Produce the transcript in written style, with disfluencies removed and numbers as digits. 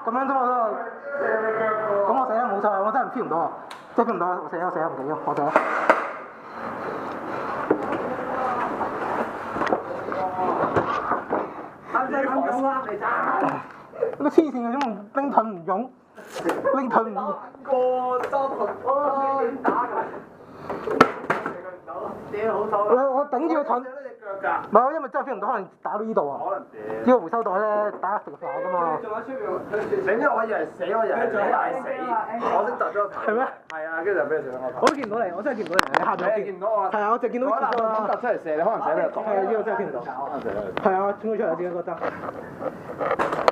咁樣啫嘛都。咁我死啦冇錯，我真係飄唔到啊！真係飄唔到啊！我死啦唔緊要，我死啦。都黐線嘅，點拎盾唔用？拎盾唔用。個周同點打㗎？我頂住個盾。唔係，因為真係飛唔到，可能打到呢度啊！呢個回收袋咧打食飯㗎嘛。你知我以為死，我以為你係死，我先突咗個頭。係咩？係啊，跟住就俾你射咗我頭。我都見唔到你，我真係見唔到你，你下邊。你見唔到我？係啊，我就見到呢個啦。突出嚟射你，可能射你個頭。係啊，呢個真係見唔到。係啊，衝咗出嚟自己覺得。